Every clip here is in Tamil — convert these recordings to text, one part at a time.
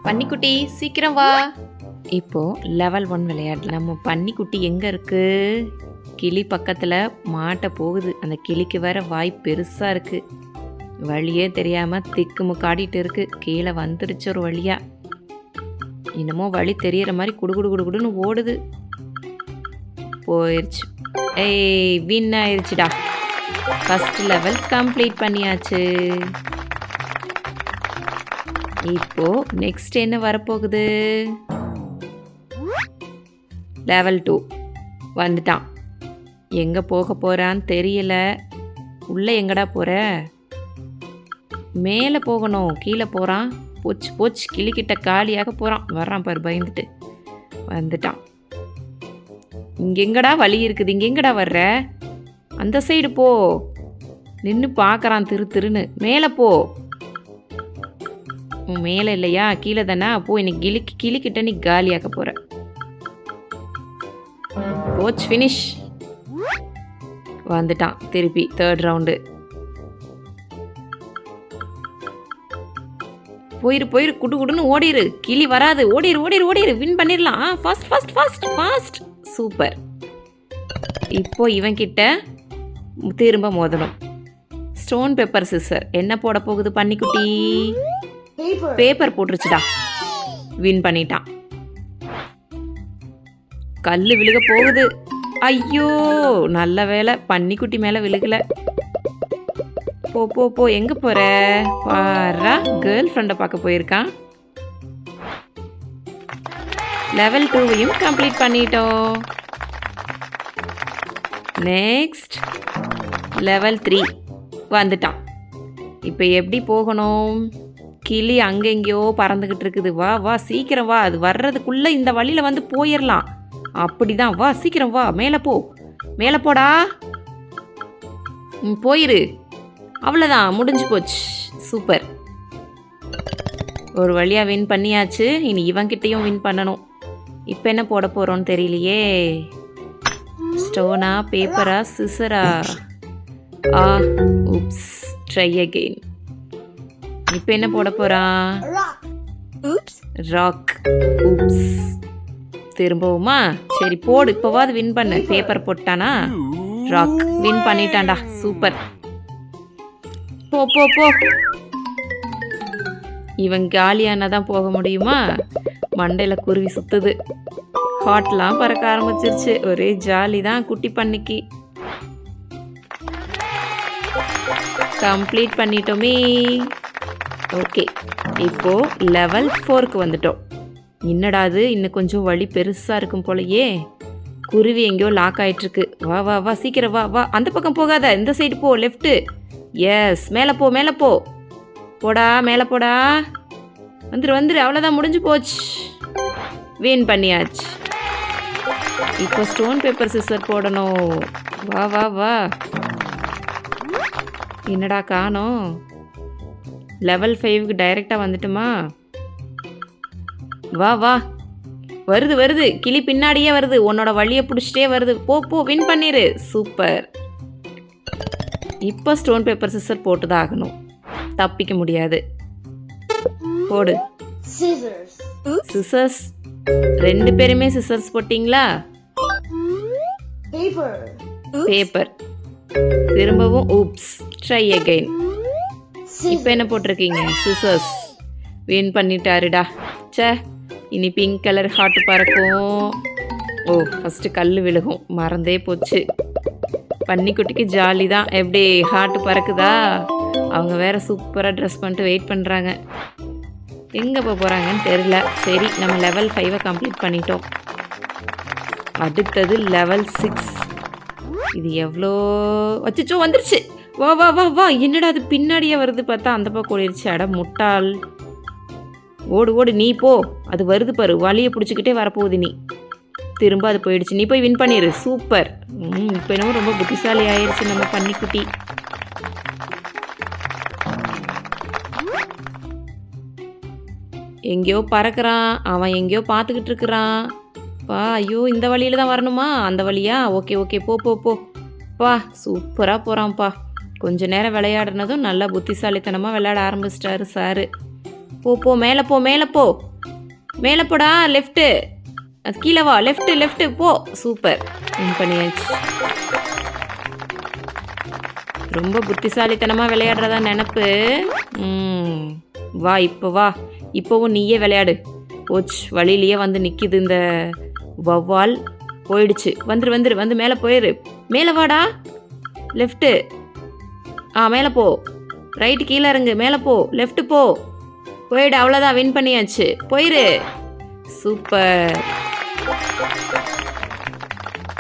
பன்னிக்குட்டி சீக்கிரம் வா. இப்போ லெவல் 1 விளையாடலாம். நம்ம பன்னிக்குட்டி எங்க இருக்கு? கிளி பக்கத்துல மாட்ட போகுது. அந்த கிளிக்கு வேற வாய் பெருசா இருக்கு. வழியே தெரியாம திக்குமுக்காடிட்டு இருக்கு. கீழே வந்துருச்சு ஒரு வழியா. என்னமோ வழி தெரியற மாதிரி குடுகுடுன்னு ஓடுது. போயிருச்சு. ஏய், வின் ஆயிருச்சுடா. ஃபர்ஸ்ட் லெவல் கம்ப்ளீட் பண்ணியாச்சு. இப்போ நெக்ஸ்ட் என்ன வரப்போகுது? லெவல் 2 வந்துட்டான். எங்க போக போறான்னு தெரியல. உள்ள எங்கடா போற? மேலே போகணும். கீழே போறான். போச்சு கிளிக்கிட்ட காலியாக போறான். வர்றான் பாரு, பயந்துட்டு வந்துட்டான். இங்க எங்கடா வழி இருக்குது? இங்க எங்கடா வர்ற? அந்த சைடு போ. நின்று பார்க்கறான் திருன்னு. மேலே போ. மேலே இல்லையா? கீழே தானே? போ. இன்னைக்கு கிளிக்கிட்ட நீ காலியாக்க போற. போச்சு, ஃபினிஷ். வந்துட்டான் திருப்பி தேர்ட் ரவுண்டு. போயிரு குடுன்னு ஓடிரு. கிளி வராது. ஓடிரு. வின் பண்ணிடலாம். ஃபாஸ்ட். சூப்பர். இப்போ இவன் கிட்ட திரும்ப மோதணும். Stone paper scissor. என்ன போட போகுது பன்னிக்குட்டி? பேப்பர் போட்டுருச்சுடா. வின் பண்ணிட்டான். கல்லு விழுக போகுது. ஐயோ, நல்ல வேலை பன்னிக்குட்டி மேல விழுகல. போ. எங்க போற? பாரா, கேர்ள் ஃப்ரெண்டை பார்க்க போயிருக்கான். லெவல் 2வையும் கம்ப்ளீட் பண்ணிட்டோம். நெக்ஸ்ட் லெவல் 3 வந்துட்டான். இப்போ எப்படி போகணும்? கிளி அங்கெங்கேயோ பறந்துக்கிட்டு இருக்குது. வா சீக்கிரம் வா. அது வர்றதுக்குள்ளே இந்த வழியில் வந்து போயிடலாம். அப்படிதான். வா சீக்கிரம் வா. மேலே போடா. போயிரு. அவ்வளோதான், முடிஞ்சு போச்சு. சூப்பர். ஒரு வழியாக வின் பண்ணியாச்சு. இனி இவன்கிட்டையும் வின் பண்ணணும். இப்போ என்ன போட போகிறோன்னு தெரியலையே. ஸ்டோனா, பேப்பரா, சிசரா? உப்ஸ், try again. இப்போ என்ன போட போறான்? ராக். உப்ஸ். திரும்பவுமா? சரி போடு. இப்போவாது வின் பண்ணு. பேப்பர் போட்டானா? ராக். வின் பண்ணிட்டான்டா. சூப்பர். போ. இவன் காலியானாதான் போக முடியுமா? மண்டையில் குருவி சுத்துது. ஹாட்லாம் பறக்க ஆரம்பிச்சிருச்சு. ஒரே ஜாலி தான் குட்டி பண்ணிக்கு. கம்ப்ளீட் பண்ணிட்டோமே. ஓகே, இப்போ லெவல் 4க்கு வந்துட்டோம். என்னடா அது, இன்னும் கொஞ்சம் வழி பெருசாக இருக்கும் போலயே. குருவி எங்கேயோ லாக் ஆகிட்டுருக்கு. வா சீக்கிரம் வா. அந்த பக்கம் போகாத, இந்த சைடு போ. லெஃப்ட்டு. எஸ், மேலே போ. போடா, மேலே போடா. வந்துரு. அவ்வளோதான், முடிஞ்சு போச்சு. வின் பண்ணியாச்சு. இப்போ ஸ்டோன் பேப்பர் சிசர் போடணும். வா. என்னடா காணோம்? லெவல் 5க்கு டைரெக்டாக வந்துட்டுமா? வா. வருது. கிளி பின்னாடியே வருது. உன்னோட வழியை பிடிச்சிட்டே வருது. போ. வின் பண்ணிரு. சூப்பர். இப்போ ஸ்டோன் பேப்பர் சிசர் போட்டுதான் ஆகணும். தப்பிக்க முடியாது. போடு. சிசர்ஸ். 2 பேருமே சிசர்ஸ் போட்டிங்களா? பேப்பர். திரும்பவும் ஊப்ஸ், ட்ரை அகைன். இப்போ என்ன போட்டிருக்கீங்க? சிசர்ஸ். வின் பண்ணிட்டாருடா. இனி பிங்க் கலர் ஹார்ட் பறக்கும். ஃபஸ்ட்டு கல் விழுகும். மறந்தே போச்சு. பன்னிக்குட்டிக்கு ஜாலி தான். எப்படி ஹார்ட் பறக்குதா? அவங்க வேற சூப்பராக ட்ரெஸ் பண்ணிட்டு வெயிட் பண்ணுறாங்க. எங்கே போகிறாங்கன்னு தெரில. சரி, நம்ம லெவல் 5 கம்ப்ளீட் பண்ணிட்டோம். அடுத்தது லெவல் 6. இது எவ்வளோ? அச்சோ, வந்துருச்சு. வா. என்னடா அது பின்னாடியே வருது? பார்த்தா அந்த பக்கம் ஓடிடுச்சு. அட முட்டாள். ஓடு நீ போ. அது வருது பாரு. வழியை பிடிச்சிக்கிட்டே வரப்போகுது. நீ திரும்ப அது போயிடுச்சு. நீ போய் வின் பண்ணிடு. சூப்பர். இப்போ என்னமோ ரொம்ப புத்திசாலி ஆயிடுச்சு நம்ம பன்னிக்குட்டி. எங்கேயோ பறக்கிறான். அவன் எங்கேயோ பார்த்துக்கிட்டு இருக்கிறான். ஐயோ, இந்த வழியில தான் வரணுமா? அந்த வழியா? ஓகே. போ. சூப்பராக போகிறான்ப்பா. கொஞ்ச நேரம் விளையாடுனதும் நல்லா புத்திசாலித்தனமாக விளையாட ஆரம்பிச்சிட்டாரு சாரு. போ. மேலே போ. மேலே போடா லெஃப்ட்டு. அது கீழே வா. லெஃப்ட்டு போ. சூப்பர், வின் பண்ணியாச்சு. ரொம்ப புத்திசாலித்தனமாக விளையாடுறதா நினப்பு. வா இப்போ வா. இப்போவும் நீயே விளையாடு. போச்சு, வழியிலேயே வந்து நிற்கிது இந்த வவ்வால். போயிடுச்சு. வந்து மேலே போயிரு. மேலே வாடா. லெஃப்ட்டு. மேலே போ. ரைட்டு கீழே இறங்கு. மேலே போ. லெஃப்ட்டு போ. போயிடு. அவ்வளோதான், வின் பண்ணியாச்சு. போயிரு. Super,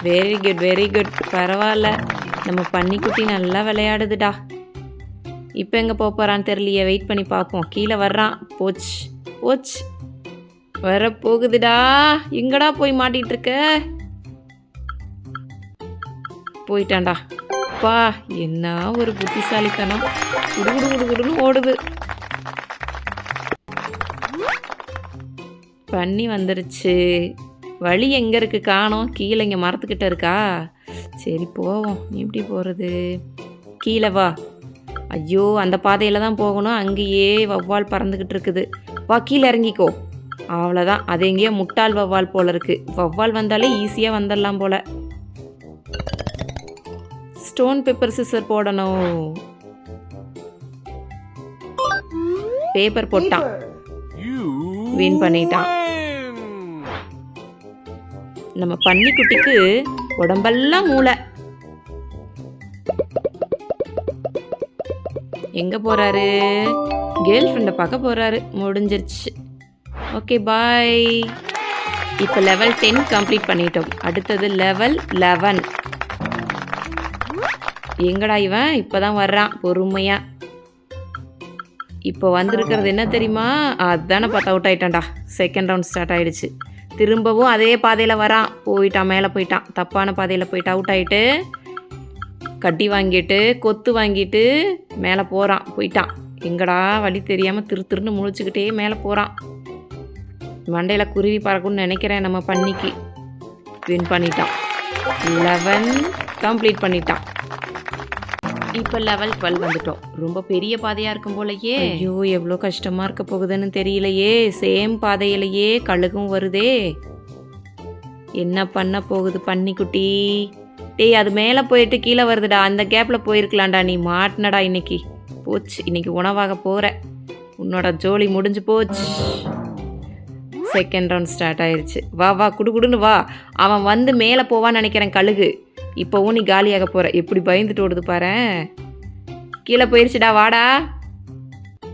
very good. பரவாயில்ல, நம்ம பன்னிக்குட்டி நல்லா விளையாடுதுடா. இப்போ எங்கே போகிறான்னு தெரியலையே, வெயிட் பண்ணி பார்ப்போம். கீழே வர்றான். போச்சு வர போகுதுடா. எங்கடா போய் மாட்டிகிட்டு இருக்க? போயிட்டான்டா. பா, என்ன ஒரு புத்திசாலித்தனம். குடுன்னு ஓடுது. பன்னி வந்துருச்சு. வழி எங்கே இருக்குது? காணோம். கீழே இங்கே மரத்துக்கிட்ட இருக்கா? சரி போவோம். எப்படி போகிறது? கீழே வா. ஐயோ, அந்த பாதையில் தான் போகணும். அங்கேயே வவ்வால் பறந்துக்கிட்டு இருக்குது. வா, கீழே இறங்கிக்கோ. அவ்வளோதான். அது எங்கேயோ முட்டாள் வவ்வால் போல இருக்குது. வவ்வால் வந்தாலே ஈஸியாக வந்துடலாம் போல. ஸ்டோன் பேப்பர் சிசர் போடணும். பேப்பர் போட்டான். வின் பண்ணிட்டான். நம்ம பன்னிக்குட்டிக்கு உடம்பெல்லாம் மூளை. எங்க போறாரு? கேர்ள் ஃப்ரெண்டை பார்க்க போறாரு. முடிஞ்சிருச்சு. ஓகே, பாய். இப்போ லெவல் 10 கம்ப்ளீட் பண்ணிட்டோம். அடுத்தது லெவல் 11. எங்கடா இவன்? இப்போதான் வர்றான் பொறுமையா. இப்போ வந்திருக்கிறது என்ன தெரியுமா? அதுதானே பார்த்து அவுட் ஆயிட்டான்டா. செகண்ட் ரவுண்ட் ஸ்டார்ட் ஆயிடுச்சு. திரும்பவும் அதே பாதையில் வரான். போயிட்டான், மேலே போயிட்டான். தப்பான பாதையில் போயிட்டு அவுட் ஆகிட்டு கட்டி வாங்கிட்டு கொத்து வாங்கிட்டு மேலே போயிட்டான். எங்கடா வழி தெரியாமல் திருன்னு முழிச்சுக்கிட்டே மேலே போகிறான். மண்டையில் குருவி பறக்கும்னு நினைக்கிறேன். நம்ம பன்னிக்கு வின் பண்ணிட்டான். 11 கம்ப்ளீட் பண்ணிட்டான். இப்போ லெவல் 12 வந்துட்டோம். ரொம்ப பெரிய பாதையாக இருக்கும் போலயே. ஐயோ, எவ்வளோ கஷ்டமாக இருக்க போகுதுன்னு தெரியலையே. சேம் பாதையிலையே கழுகும் வருதே. என்ன பண்ண போகுது பன்னிக்குட்டி? டேய், அது மேலே போயிட்டு கீழே வருதுடா. அந்த கேப்பில் போயிருக்கலாம்டா. நீ மாட்டினடா இன்னைக்கு. போச்சு, இன்னைக்கு உணவாக போகிற. உன்னோட ஜோலி முடிஞ்சு போச்சு. செகண்ட் ரவுண்ட் ஸ்டார்ட் ஆயிடுச்சு. வா குடுன்னு வா. அவன் வந்து மேலே போவான்னு நினைக்கிறேன் கழுகு. இப்போவும் நீ காலியாக போகிற. எப்படி பயந்துட்டு ஓடுது பாரு. கீழே போயிடுச்சுடா. வாடா,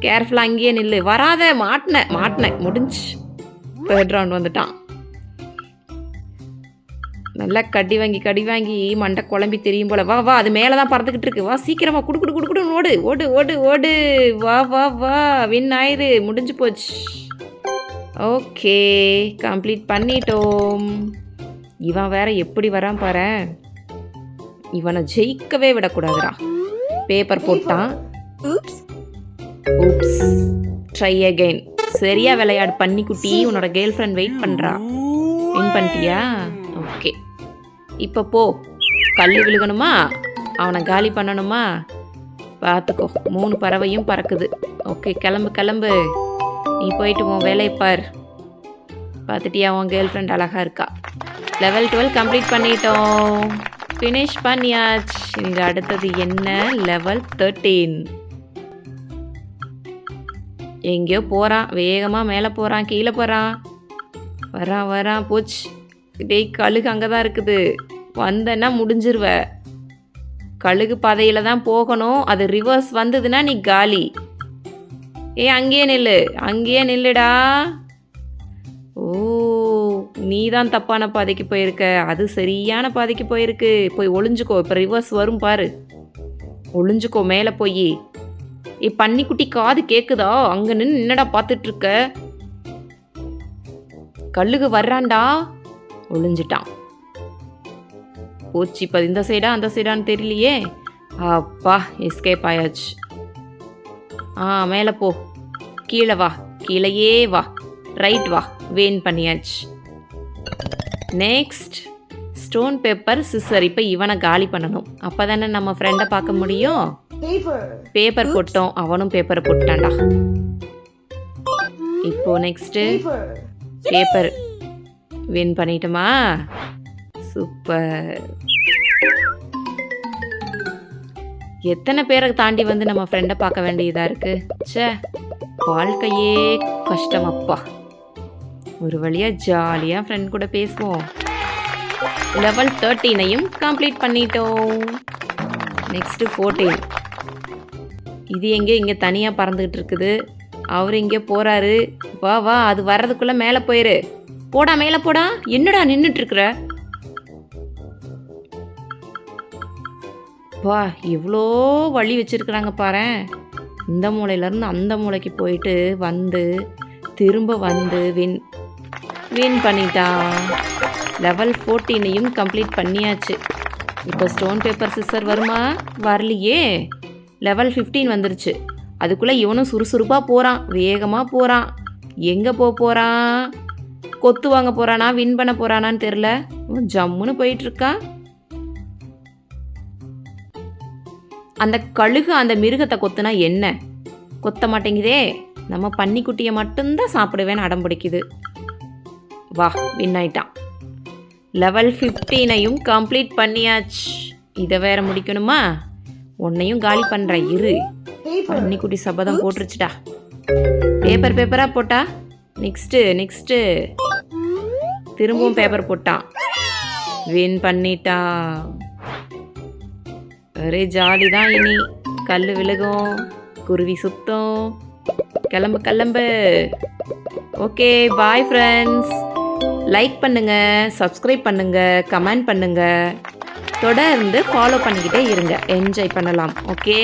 கேர்ஃபுல்லாக அங்கேயே நில்லு. வராத. மாட்டினேன். முடிஞ்சு. தேர்ட் ரவுண்ட் வந்துட்டான். நல்லா கடி வாங்கி மண்டை குழம்பி தெரியும் போல. வா, அது மேலே தான் பறந்துக்கிட்டு இருக்கு. வா சீக்கிரமா. குடுன்னு ஓடு. வா, வின் ஆயிரு. முடிஞ்சு போச்சு. ஓகே, கம்ப்ளீட் பண்ணிட்டோம். இவன் வேற எப்படி வரான் பாரு. இவனை ஜெயிக்கவே விடக்கூடாதுடா. பேப்பர் போட்டான். Oops, try again. சரியா விளையாடு பன்னிக்குட்டி. உன்னோட கேர்ள் ஃப்ரெண்ட் வெயிட் பண்ணுறா. வின் பண்ணிட்டியா? ஓகே, இப்போ போ. கல் விழுகணுமா? அவனை காலி பண்ணணுமா? பார்த்துக்கோ. 3 பறவையும் பறக்குது. ஓகே, கிளம்பு. நீ போயிட்டு உன் வேலையை பார். பார்த்துட்டியா? உன் கேர்ள் ஃப்ரெண்ட் அழகாக இருக்கா. லெவல் 12 கம்ப்ளீட் பண்ணிட்டோம். ஃபினிஷ் பண்ணியாச்சு. இங்கே அடுத்தது என்ன? லெவல் 13. எங்கேயோ போகிறான். வேகமாக மேலே போகிறான். கீழே போகிறான். வரான். போச்சு. டேய், கழுகு அங்கே தான் இருக்குது. வந்தேன்னா முடிஞ்சிருவ. கழுகு பாதையில் தான் போகணும். அது ரிவர்ஸ் வந்ததுன்னா நீ காலி. அங்கேயே நில்லுடா. ஓ, நீ தான் தப்பான பாதைக்கு போயிருக்க. அது சரியான பாதைக்கு போயிருக்கு. போய் ஒளிஞ்சுக்கோ. இப்போ ரிவர்ஸ் வரும் பாரு. ஒளிஞ்சுக்கோ மேலே போய். பன்னிக்குட்டி காது கேக்குதா? அங்கே நின்று என்னடா பார்த்துட்டு இருக்க? கழுகு வர்றான்டா. ஒளிஞ்சிட்டான். போச்சு. இப்போ இந்த சைடா அந்த சைடான்னு தெரியலையே. அப்பா, எஸ்கேப் ஆயாச்சு. மேலே போ. கீழே வா. கீழேயே வா. ரைட் வா. வின் பண்ணியாச்சு. Next stone paper scissor. இப்போ இவனை காலி பண்ணணும். அப்போ தானே நம்ம ஃப்ரெண்டை பார்க்க முடியும். பேப்பர் போட்டோம். அவனும் பேப்பரை போட்டான்டா. இப்போ நெக்ஸ்ட்டு பேப்பர் வின் பண்ணிட்டோமா? சூப்பர். எத்தனை பேரை தாண்டி வந்து நம்ம ஃப்ரெண்டை பார்க்க வேண்டியதாக இருக்குது. ச்சே, வாழ்க்கையே கஷ்டம் அப்பா. ஒரு வழியாக ஜாலியாக ஃப்ரெண்ட் கூட பேசுவோம். லெவல் 13ஐயும் கம்ப்ளீட் பண்ணிட்டோம். நெக்ஸ்ட்டு 14. இது எங்கே இங்கே தனியாக பறந்துக்கிட்டு இருக்குது. அவர் எங்கே போகிறாரு? வா வா, அது வர்றதுக்குள்ளே மேலே போயிரு. போடா மேலே போடா. என்னடா நின்றுட்டுருக்குற? வா, இவ்வளோ வழி வச்சுருக்குறாங்க பாரேன். இந்த மூலையிலேருந்து அந்த மூளைக்கு போயிட்டு வந்து திரும்ப வந்து வின் பண்ணிட்டான். லெவல் 14ஐயும் கம்ப்ளீட் பண்ணியாச்சு. இப்போ ஸ்டோன் பேப்பர் சிசர் வருமா? வரலையே. லெவல் 15 வந்துருச்சு. அதுக்குள்ளே இவனும் சுறுசுறுப்பாக போகிறான், வேகமாக போகிறான். எங்கே போகிறான்? கொத்து வாங்க போகிறானா, வின் பண்ண போகிறானான்னு தெரில. ஜம்முன்னு போயிட்டுருக்கான். அந்த கழுகு அந்த மிருகத்தை கொத்துனா என்ன? கொத்த மாட்டேங்குதே. நம்ம பன்னிக்குட்டியை மட்டும்தான் சாப்பிடுவேன்னு அடம் பிடிக்குது. வா, வின் ஆயிட்டான். லெவல் 15ஐயும் கம்ப்ளீட் பண்ணியாச்சு. இதை வேற முடிக்கணுமா? உன்னையும் காலி பண்ணுறேன் இரு. பன்னிக்குட்டி சபதம் போட்டுருச்சுடா. பேப்பராக போட்டா. நெக்ஸ்ட்டு திரும்பவும் பேப்பர் போட்டான். வின் பண்ணிட்டான். ஒரே ஜாலி தான். இனி கல் விழுகும், குருவி சுத்தம். கிளம்பு. Okay, bye friends. லைக் பண்ணுங்கள், சப்ஸ்கிரைப் பண்ணுங்கள், கமெண்ட் பண்ணுங்கள். தொடர்ந்து ஃபாலோ பண்ணிக்கிட்டே இருங்க. என்ஜாய் பண்ணலாம். ஓகே.